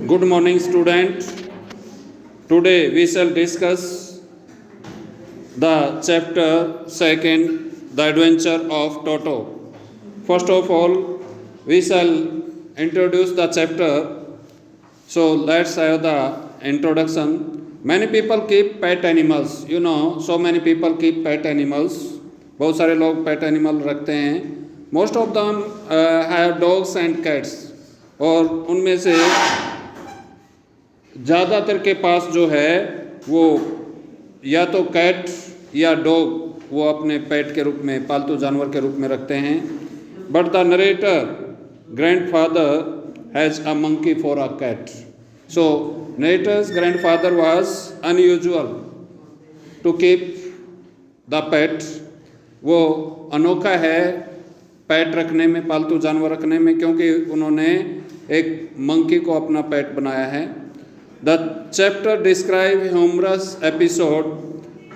Good morning, student. Today we shall discuss the chapter second, The Adventure of Toto. First of all, we shall introduce the chapter. So let's have the introduction. Many people keep pet animals. You know, so many people keep pet animals. बहुत सारे लोग pet animal रखते हैं. Most of them have dogs and cats. और उनमें से ज़्यादातर के पास जो है वो या तो कैट या डॉग वो अपने पेट के रूप में, पालतू जानवर के रूप में रखते हैं. But the narrator grandfather has a monkey for a cat. So narrator's grandfather was unusual to keep the pet. वो अनोखा है पेट रखने में, पालतू जानवर रखने में, क्योंकि उन्होंने एक मंकी को अपना पेट बनाया है. The chapter describes humorous episode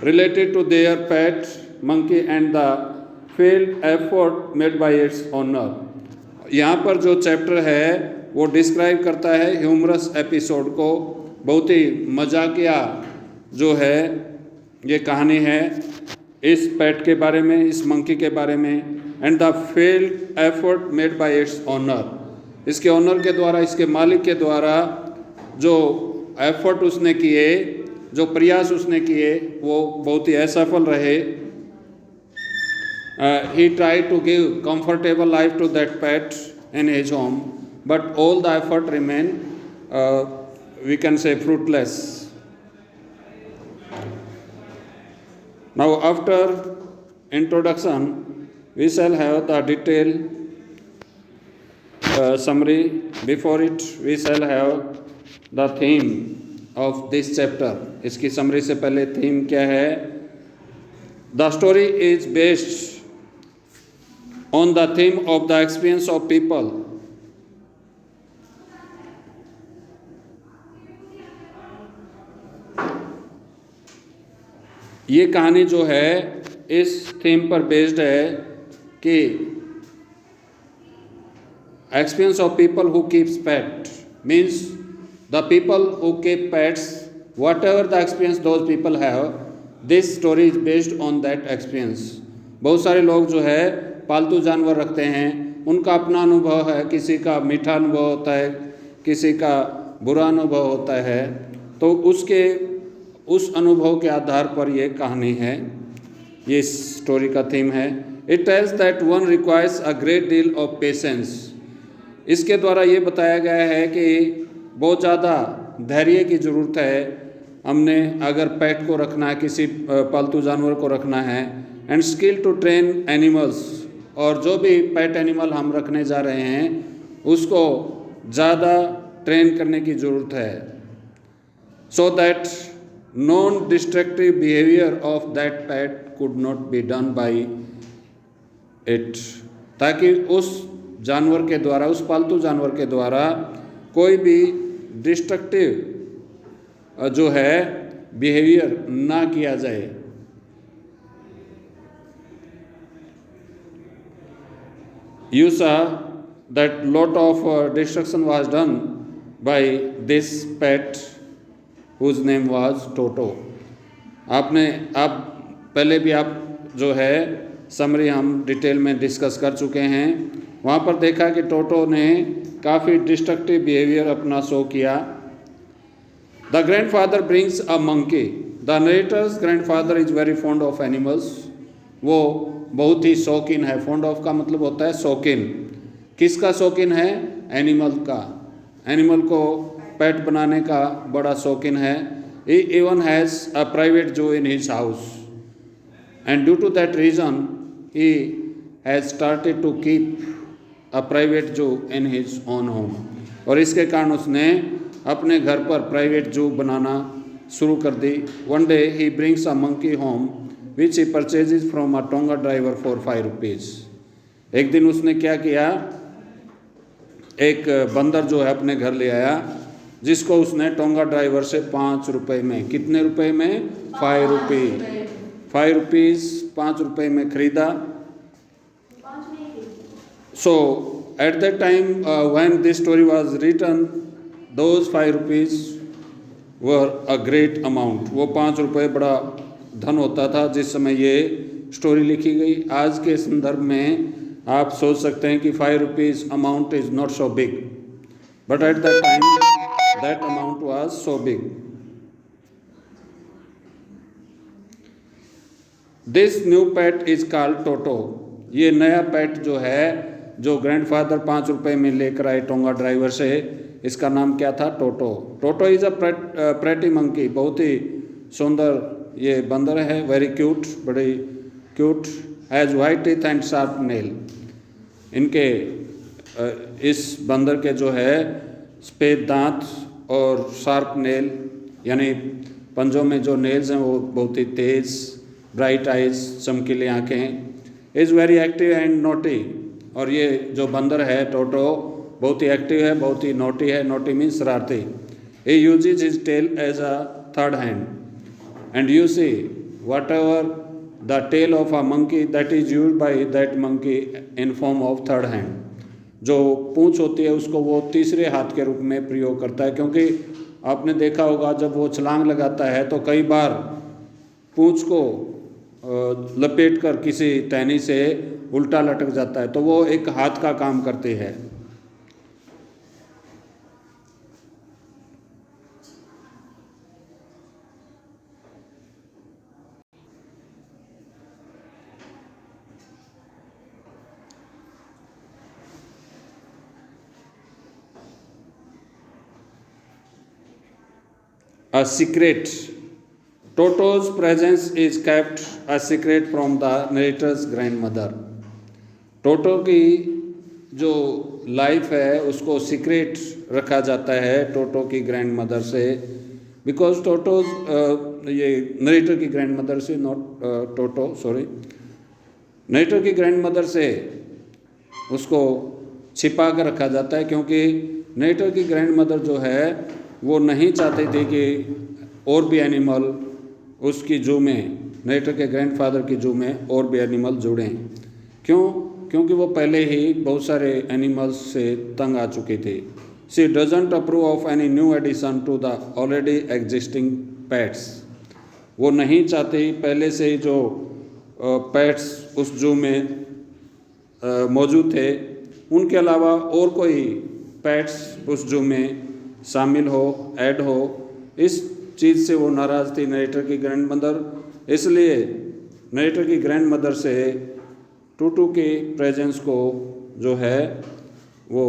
related to their pet monkey and the failed effort made by its owner. यहाँ पर जो चैप्टर है वो डिस्क्राइब करता है ह्यूमरस एपिसोड को. बहुत ही मजाकिया जो है ये कहानी है इस पेट के बारे में, इस मंकी के बारे में. And the failed effort made by its owner. इसके ओनर के द्वारा, इसके मालिक के द्वारा जो एफर्ट उसने किए, जो प्रयास उसने किए, वो बहुत ही असफल रहे. He try to give comfortable life to that pet in his home, but all the effort remain we can say fruitless. Now after introduction we shall have the detailed summary. Before it, we shall have the theme of this chapter. इसकी summary से पहले theme क्या है? The story is based on the theme of the experience of people. ये कहानी जो है इस थीम पर बेस्ड है कि experience of people who keeps pet means the people who keep pets, whatever the experience those people have, this story is based on that experience. बहुत सारे लोग जो है पालतू जानवर रखते हैं, उनका अपना अनुभव है. किसी का मीठा अनुभव होता है, किसी का बुरा अनुभव होता है. तो उस अनुभव के आधार पर ये कहानी है, ये स्टोरी का थीम है. It tells that one requires a great deal of patience. इसके द्वारा ये बताया गया है कि बहुत ज़्यादा धैर्य की ज़रूरत है. हमने अगर पेट को रखना है, किसी पालतू जानवर को रखना है, and skill to train animals, और जो भी पेट एनिमल हम रखने जा रहे हैं उसको ज़्यादा ट्रेन करने की ज़रूरत है. So that non destructive behaviour of that pet could not be done by it. ताकि उस जानवर के द्वारा, उस पालतू जानवर के द्वारा कोई भी डिस्ट्रक्टिव जो है बिहेवियर ना किया जाए. You saw that lot of destruction was done by this pet whose name was Toto. आप पहले भी आप जो है समरी हम डिटेल में डिस्कस कर चुके हैं. वहाँ पर देखा कि टोटो ने काफ़ी डिस्ट्रक्टिव बिहेवियर अपना शो किया. The grandfather brings a monkey. The narrator's grandfather is very fond of animals. वो बहुत ही शौकीन है. फॉन्ड ऑफ का मतलब होता है शौकीन. किसका शौकीन है? एनिमल का. एनिमल को पेट बनाने का बड़ा शौकीन है. ही इवन हैज़ अ प्राइवेट जू in his house, and due to that reason he has started to keep a private zoo in his own home. और इसके कारण उसने अपने घर पर प्राइवेट जू बनाना शुरू कर दी. One day he brings a monkey home which he purchases from a Tonga driver for 5 rupees. एक दिन उसने क्या किया, एक बंदर जो है अपने घर ले आया, जिसको उसने टोंगा ड्राइवर से 5 रुपये में, कितने रुपए में? 5 रुपये. 5 रुपीज़ 5 रुपये में खरीदा. सो at that time when this story was written, those 5 rupees were a great amount. वो 5 रुपये बड़ा धन होता था जिस समय ये स्टोरी लिखी गई. आज के संदर्भ में आप सोच सकते हैं कि 5 rupees amount is not so big, but at that time that amount was so big. This new pet is called Toto. ये नया पेट जो है, जो ग्रैंडफादर 5 रुपये में लेकर आए टोंगा ड्राइवर से, इसका नाम क्या था? टोटो. टोटो इज अ प्रेटी मंकी. बहुत ही सुंदर ये बंदर है. वेरी क्यूट, बड़ी cute. Has white teeth and sharp nail. इनके इस बंदर के जो है सफ़ेद दांत और शार्प नेल, यानी पंजों में जो नेल्स हैं वो बहुत ही तेज़. ब्राइट आइज, चमकीली आँखें. Is very active and naughty. और ये जो बंदर है टोटो बहुत ही एक्टिव है, बहुत ही नोटी है. नोटी मीन्स शरारती. He uses his tail as a third hand. And you see whatever the tail of a monkey that is use by that monkey in form of third hand. जो पूँछ होती है उसको वो तीसरे हाथ के रूप में प्रयोग करता है, क्योंकि आपने देखा होगा जब वो छलांग लगाता है तो कई बार पूँछ को लपेट कर किसी टहनी से उल्टा लटक जाता है, तो वो एक हाथ का काम करती है. A secret. Toto's presence is kept a secret from the narrator's grandmother. टोटो की जो लाइफ है उसको सीक्रेट रखा जाता है टोटो की ग्रैंड मदर से, बिकॉज टोटो ये नरेटर की ग्रैंड मदर से, नॉट टोटो, सॉरी, नरेटर की ग्रैंड मदर से उसको छिपा कर रखा जाता है, क्योंकि नरेटर की ग्रैंड मदर जो है वो नहीं चाहती थी कि और भी एनिमल उसकी जू में, नरेटर के ग्रैंडफादर की जू में और भी एनिमल जुड़ें. क्यों? क्योंकि वो पहले ही बहुत सारे एनिमल्स से तंग आ चुकी थी. She doesn't approve of any new addition to the already existing pets. वो नहीं चाहती पहले से ही जो पेट्स उस जू में मौजूद थे उनके अलावा और कोई पेट्स उस जू में शामिल हो, ऐड हो. इस चीज़ से वो नाराज़ थी नरेटर की ग्रैंड मदर. इसलिए नरेटर की ग्रैंड मदर से टूटू के प्रेजेंस को जो है वो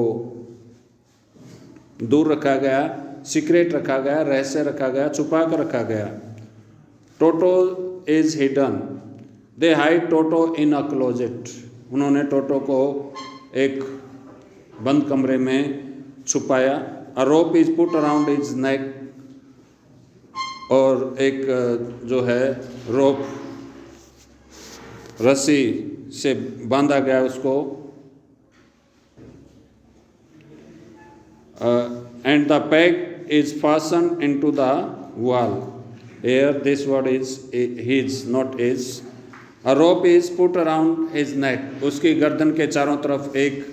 दूर रखा गया, सीक्रेट रखा गया, रहस्य रखा गया, छुपा कर रखा गया. Toto is hidden. They hide Toto in a closet. उन्होंने टोटो को एक बंद कमरे में छुपाया. A rope is put around his neck. और एक जो है रोप, रस्सी से बांधा गया उसको. And the pack is fasten in to the wall. Here this word is his, not is. A rope is put around his neck. उसकी गर्दन के चारों तरफ एक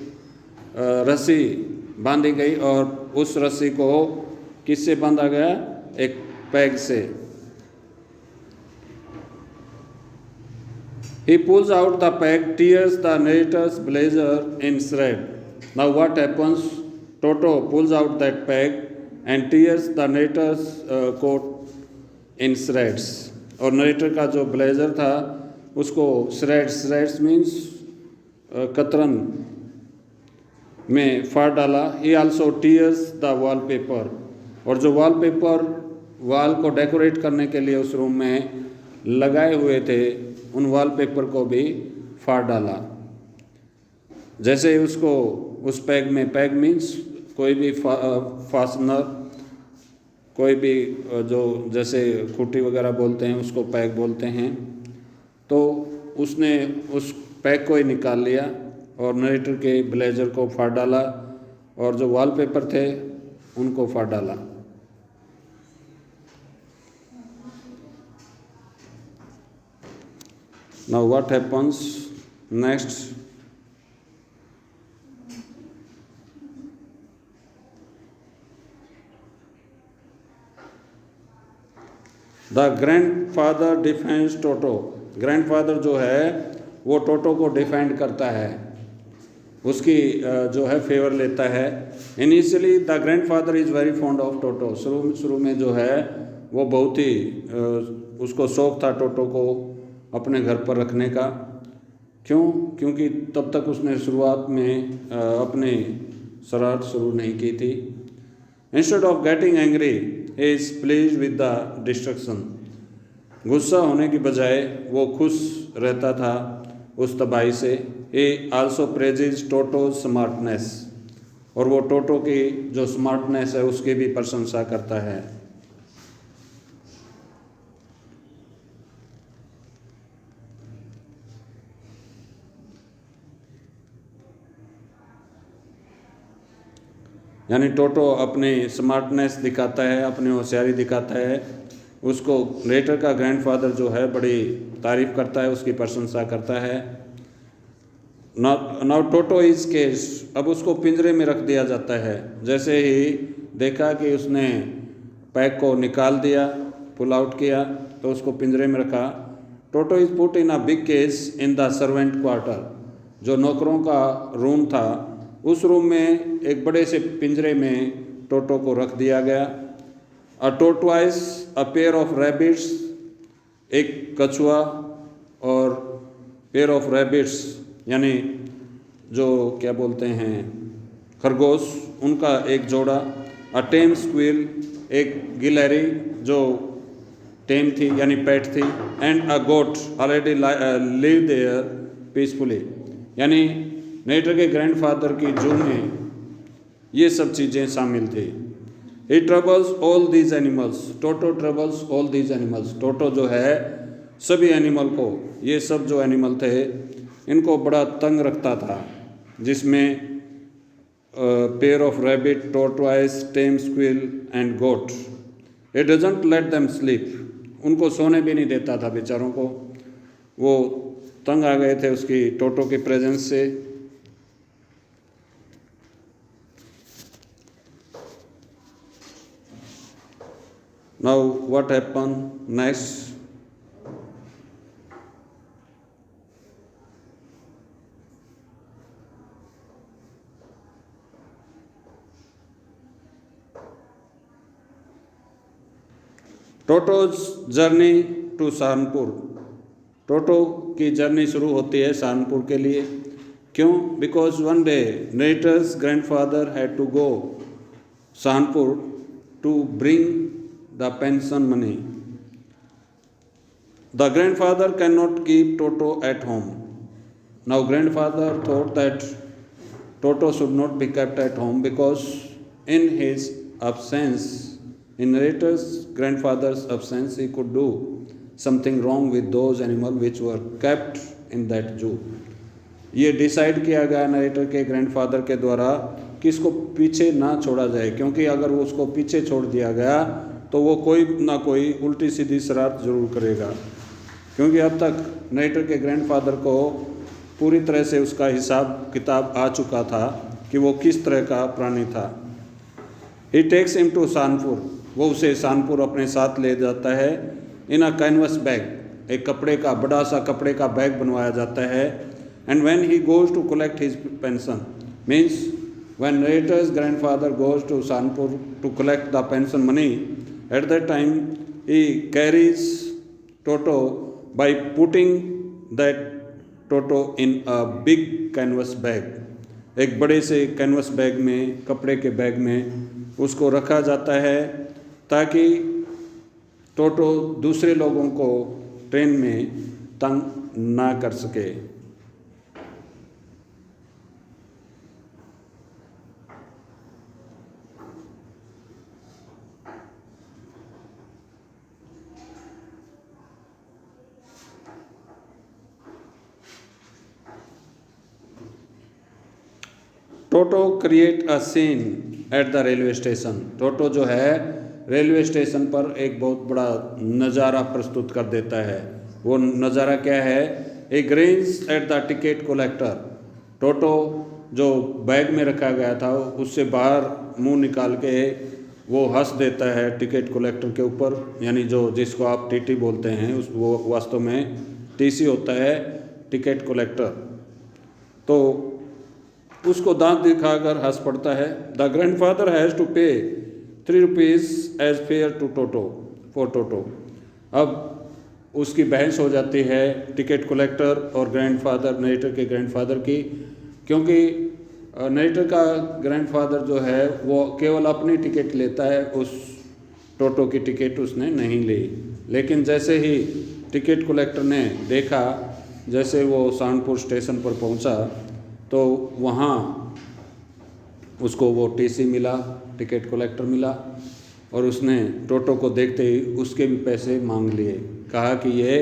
रस्सी बांधी गई, और उस रस्सी को किससे बांधा गया? एक पैग से. He pulls out the peg, tears the narrator's blazer in shred. Now what happens? Toto pulls out that peg and tears the narrator's coat in shreds. और नरेटर का जो ब्लेजर था उसको श्रेड्स मीन्स कतरन में फाड़ डाला. He also tears the wallpaper. और जो वॉलपेपर वॉल को डेकोरेट करने के लिए उस रूम में लगाए हुए थे उन वॉलपेपर को भी फाड़ डाला. जैसे ही उसको उस पैग में, पैग मीन्स कोई भी फास्टनर, कोई भी जो जैसे खूंटी वगैरह बोलते हैं उसको पैग बोलते हैं, तो उसने उस पैग को ही निकाल लिया और नरेटर के ब्लेजर को फाड़ डाला और जो वॉलपेपर थे उनको फाड़ डाला. Now what happens next? The grandfather defends toto. Grandfather जो है वो टोटो को डिफेंड करता है, उसकी जो है फेवर लेता है। Initially the grandfather is very fond of Toto. शुरू में जो है वो बहुत ही उसको शौक था टोटो को अपने घर पर रखने का। क्यों? क्योंकि तब तक उसने शुरुआत में अपनी शरारत शुरू नहीं की थी। Instead of getting angry he is please with the destruction. गुस्सा होने की बजाय वो खुश रहता था उस तबाही से। he also praises toto smartness, और वो टोटो की जो स्मार्टनेस है उसकी भी प्रशंसा करता है। यानी टोटो अपनी स्मार्टनेस दिखाता है, अपनी होशियारी दिखाता है। उसको नरेटर का ग्रैंडफादर जो है बड़ी तारीफ़ करता है, उसकी प्रशंसा करता है। नाउ टोटो इज केस, अब उसको पिंजरे में रख दिया जाता है। जैसे ही देखा कि उसने पैक को निकाल दिया, पुल आउट किया, तो उसको पिंजरे में रखा। Toto is put in a big case in the servant quarter. जो नौकरों का रूम था उस रूम में एक बड़े से पिंजरे में टोटो को रख दिया गया। अ टोटवाइस, अ पेयर ऑफ रैबिट्स, एक कछुआ और पेयर ऑफ रैबिट्स यानी जो क्या बोलते हैं खरगोश, उनका एक जोड़ा। अ टेम स्क्विल, एक गिलहरी जो टेम थी यानी पेट थी। And a goat already live there peacefully. यानी नेटर के ग्रैंडफादर की जू में ये सब चीज़ें शामिल थी। He troubles all these animals, Toto troubles all these animals. Toto जो है सभी एनिमल को, ये सब जो एनिमल थे इनको बड़ा तंग रखता था, जिसमें pair of rabbit, tortoise, tame squirrel and goat. It doesn't let them sleep, उनको सोने भी नहीं देता था बेचारों को। वो तंग आ गए थे उसकी टोटो की प्रेजेंस से। Now what happened next? Toto's journey to Saharanpur. Toto की जर्नी शुरू होती है सहारनपुर के लिए। क्यों? Because one day narrator's grandfather had to go Saharanpur to bring the pension money. The grandfather cannot keep Toto at home. Now grandfather thought that Toto should not be kept at home because in his absence, in narrator's grandfather's absence, he could do something wrong with those animals which were kept in that zoo. ये decide किया गया narrator के grandfather के द्वारा कि इसको पीछे ना छोड़ा जाए, क्योंकि अगर वो उसको पीछे छोड़ दिया गया तो वो कोई ना कोई उल्टी सीधी शरारत ज़रूर करेगा। क्योंकि अब तक नरेटर के ग्रैंडफादर को पूरी तरह से उसका हिसाब किताब आ चुका था कि वो किस तरह का प्राणी था। ही टेक्स हिम टू सहारनपुर, वो उसे सहारनपुर अपने साथ ले जाता है। इन अ कैनवस बैग, एक कपड़े का बड़ा सा कपड़े का बैग बनवाया जाता है। And when he goes to collect his pension, means when narrators grandfather goes to Saharanpur to collect the pension money, at that time he carries Toto by putting that Toto in a big canvas bag. एक बड़े से canvas bag में, कपड़े के bag में उसको रखा जाता है ताकि टोटो दूसरे लोगों को ट्रेन में तंग ना कर सके। Toto create a scene at the railway station. Toto जो है रेलवे स्टेशन पर एक बहुत बड़ा नज़ारा प्रस्तुत कर देता है। वो नज़ारा क्या है? A grins at the ticket collector. Toto जो बैग में रखा गया था उससे बाहर मुंह निकाल के वो हंस देता है टिकट कलेक्टर के ऊपर, यानी जिसको आप टीटी बोलते हैं, वो वास्तव में टीसी होता है, टिकट कलेक्टर। तो उसको दांत दिखाकर हंस पड़ता है। The grandfather has to pay 3 rupees as fare to Toto for Toto. अब उसकी बहस हो जाती है टिकट कलेक्टर और ग्रैंडफादर, नरेटर के ग्रैंडफादर की, क्योंकि नरेटर का ग्रैंडफादर जो है वो केवल अपनी टिकट लेता है, उस टोटो की टिकट उसने नहीं ली। लेकिन जैसे ही टिकट कलेक्टर ने देखा, जैसे वो सहारनपुर स्टेशन पर पहुंचा, तो वहाँ उसको वो टीसी मिला, टिकट कलेक्टर मिला, और उसने टोटो को देखते ही उसके भी पैसे मांग लिए। कहा कि ये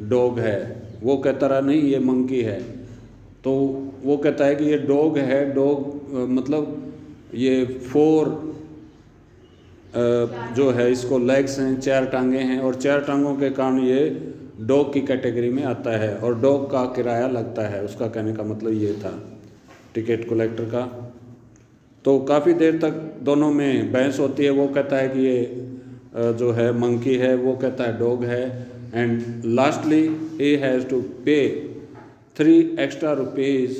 डॉग है। वो कहता रहा नहीं, ये मंकी है। तो वो कहता है कि ये डॉग है, डॉग मतलब ये 4 जो है इसको लेग्स हैं, 4 टांगे हैं, और 4 टांगों के कारण ये डॉग की कैटेगरी में आता है और डॉग का किराया लगता है। उसका कहने का मतलब ये था टिकट कलेक्टर का। तो काफ़ी देर तक दोनों में बहस होती है। वो कहता है कि ये जो है मंकी है, वो कहता है डॉग है, and lastly he has to pay 3 extra rupees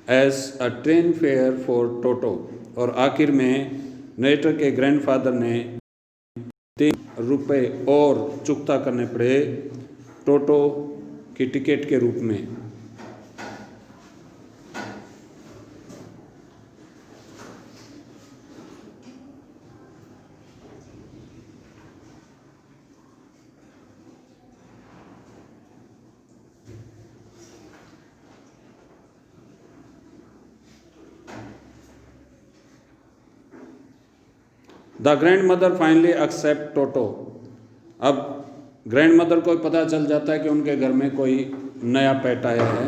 as a train fare for Toto. और आखिर में नरेटर के ग्रैंडफादर ने 3 रुपये और चुकता करने पड़े टोटो की टिकट के रूप में। The grandmother finally accept Toto. अब ग्रैंड मदर को पता चल जाता है कि उनके घर में कोई नया पेट आया है।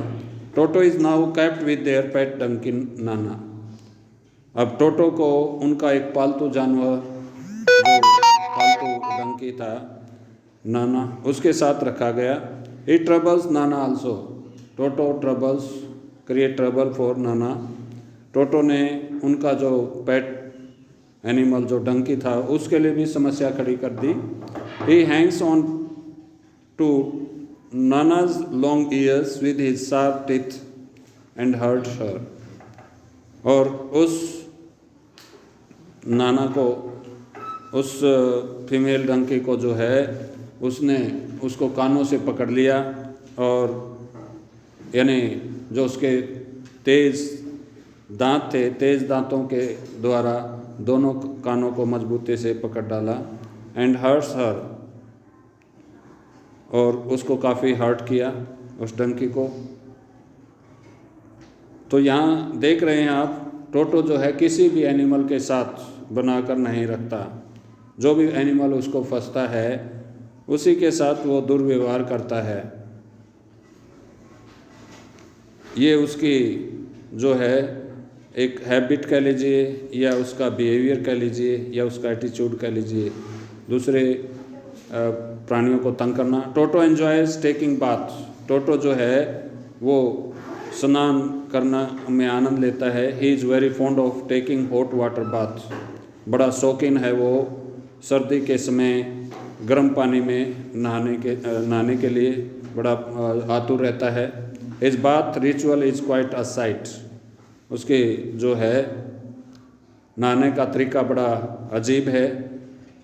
Toto is now kept with their pet donkey Nana. अब टोटो को उनका एक पालतू जानवर, जो पालतू डंकी था नाना, उसके साथ रखा गया। ही troubles Nana also. Toto troubles create trouble for नाना। टोटो ने उनका जो पेट एनिमल जो डंकी था उसके लिए भी समस्या खड़ी कर दी। He hangs on to Nana's long ears with his sharp teeth and hurt her. और उस नाना को, उस फीमेल डंकी को जो है, उसने उसको कानों से पकड़ लिया, और यानी जो उसके तेज़ दांत थे, तेज़ दांतों के द्वारा दोनों कानों को मजबूती से पकड़ डाला। एंड हर्ट्स हर, और उसको काफ़ी हर्ट किया उस डंकी को। तो यहाँ देख रहे हैं आप, टोटो जो है किसी भी एनिमल के साथ बनाकर नहीं रखता। जो भी एनिमल उसको फंसता है उसी के साथ वो दुर्व्यवहार करता है। ये उसकी जो है एक हैबिट कह लीजिए, या उसका बिहेवियर कह लीजिए, या उसका एटीट्यूड कह लीजिए, दूसरे प्राणियों को तंग करना। टोटो एन्जॉयज टेकिंग बाथ। टोटो जो है वो स्नान करना में आनंद लेता है। He is very fond of taking hot water bath. बड़ा शौकीन है वो सर्दी के समय गर्म पानी में नहाने के लिए बड़ा आतुर रहता है। His bath ritual is quite a site. उसके जो है नहाने का तरीका बड़ा अजीब है।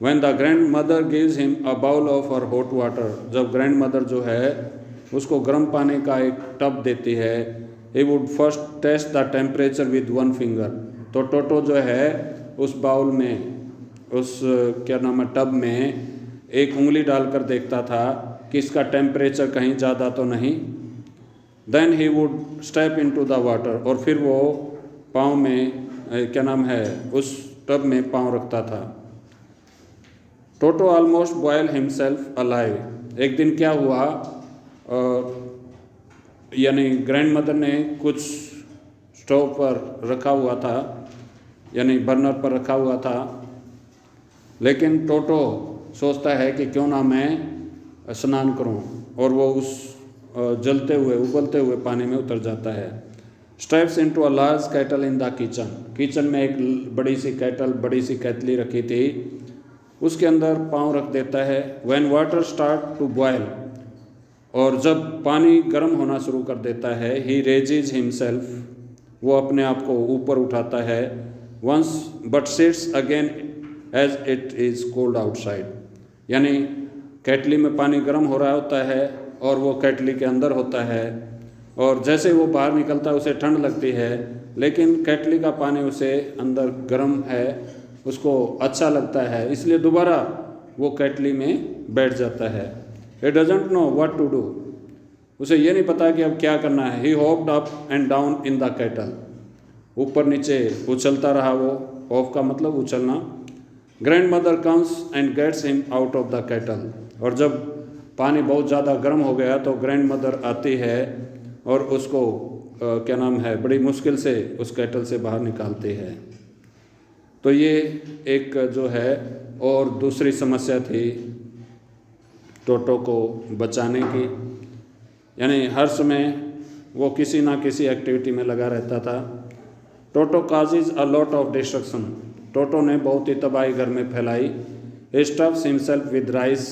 When the grandmother gives him a bowl of her hot water, जब ग्रैंड मदर जो है उसको गर्म पानी का एक टब देती है, he would first test the temperature with one finger। तो टोटो जो है उस बाउल में, उस क्या नाम है टब में एक उंगली डालकर देखता था कि इसका टेम्परेचर कहीं ज़्यादा तो नहीं। Then he would step into the water, और फिर वो पाँव में क्या नाम है उस टब में पाँव रखता था। टोटो ऑलमोस्ट बॉयल हिमसेल्फ अलाइव। एक दिन क्या हुआ, यानी ग्रैंड मदर ने कुछ स्टोव पर रखा हुआ था, यानी बर्नर पर रखा हुआ था, लेकिन टोटो सोचता है कि क्यों ना मैं स्नान करूं, और वो उस जलते हुए उबलते हुए पानी में उतर जाता है। Steps into a large cattle in the kitchen. Kitchen में एक बड़ी सी कैटल, बड़ी सी केतली रखी थी, उसके अंदर पाँव रख देता है। When water start to boil, और जब पानी गर्म होना शुरू कर देता है, ही रेजेज हिमसेल्फ, वो अपने आप को ऊपर उठाता है। Once but sits again as it is cold outside, यानी केटली में पानी गर्म हो रहा होता है और वो केटली के अंदर होता है, और जैसे वो बाहर निकलता है उसे ठंड लगती है, लेकिन केटली का पानी उसे अंदर गर्म है, उसको अच्छा लगता है, इसलिए दोबारा वो केटली में बैठ जाता है। He doesn't know what to do, उसे ये नहीं पता कि अब क्या करना है। He hopped up and down in the kettle, ऊपर नीचे उछलता रहा वो, हॉप का मतलब उछलना। Grandmother comes and gets him out of the kettle, और जब पानी बहुत ज़्यादा गर्म हो गया तो ग्रैंड मदर आती है और उसको क्या नाम है, बड़ी मुश्किल से उस केटल से बाहर निकालती है। तो ये एक जो है और दूसरी समस्या थी टोटो को बचाने की, यानी हर समय वो किसी ना किसी एक्टिविटी में लगा रहता था। Toto causes a lot of destruction, Toto ने बहुत ही तबाही घर में फैलाई। He stuffs himself with rice,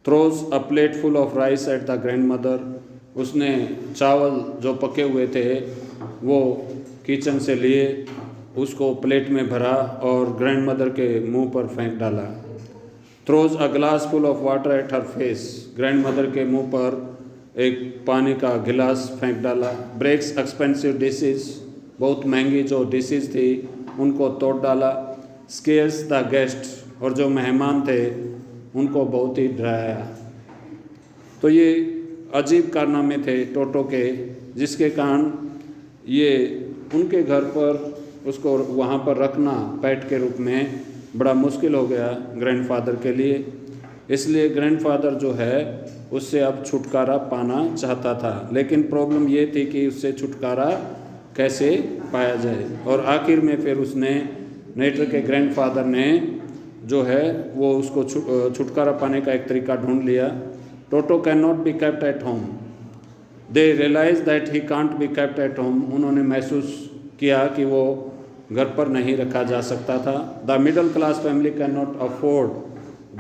throws a plate full of rice at the grandmother, उसने चावल जो पके हुए थे वो किचन से लिए, उसको प्लेट में भरा और ग्रैंड मदर के मुंह पर फेंक डाला। Throws a glass full of water at her face, grand mother के मुंह पर एक पानी का गिलास फेंक डाला। ब्रेक्स एक्सपेंसिव डिशेज, बहुत महंगी जो डिशेज थी उनको तोड़ डाला। स्केयर्स द गेस्ट, और जो मेहमान थे उनको बहुत ही डराया। तो ये अजीब कारनामे थे टोटो के, जिसके कारण ये उनके घर पर उसको वहाँ पर रखना पेट के रूप में बड़ा मुश्किल हो गया ग्रैंडफादर के लिए। इसलिए ग्रैंडफादर जो है उससे अब छुटकारा पाना चाहता था, लेकिन प्रॉब्लम ये थी कि उससे छुटकारा कैसे पाया जाए। और आखिर में फिर उसने नेटर के ग्रैंडफादर ने जो है वो उसको छुटकारा पाने का एक तरीका ढूंढ लिया। Toto can not be kept at home, they realise that he can't be kept at home, उन्होंने महसूस किया कि वो घर पर नहीं रखा जा सकता था। The middle class family can not afford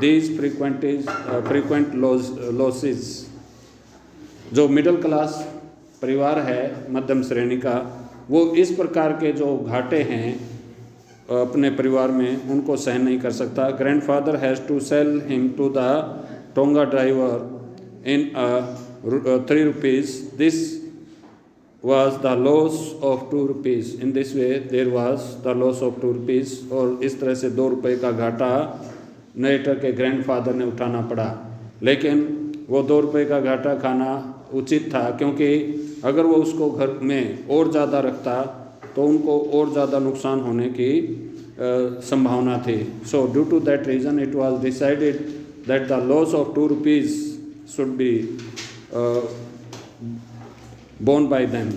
these frequent losses, जो मिडिल क्लास परिवार है मध्यम श्रेणी का, वो इस प्रकार के जो घाटे हैं अपने परिवार में उनको सहन नहीं कर सकता। Grandfather has to sell him to the tonga driver in 3 rupees. This was the loss of 2 rupees. In this way there was the loss of 2 rupees, और इस तरह से 2 रुपये का घाटा नरेटर के ग्रैंडफादर ने उठाना पड़ा। लेकिन वो 2 रुपये का घाटा खाना उचित था, क्योंकि अगर वो उसको घर में और ज़्यादा रखता तो उनको और ज़्यादा नुकसान होने की संभावना थी। So due to that reason it was decided that the loss of 2 rupees should be borne by them.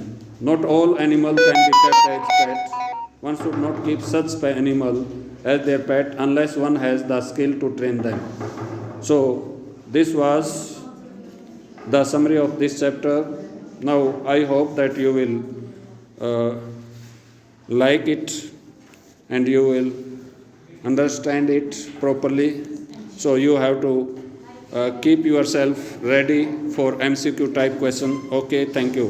Not all animals can be kept as pets. One should not keep such animal as their pet unless one has the skill to train them. So this was the summary of this chapter. Now I hope that you will like it and you will understand it properly. So you have to keep yourself ready for MCQ type question. Okay, thank you.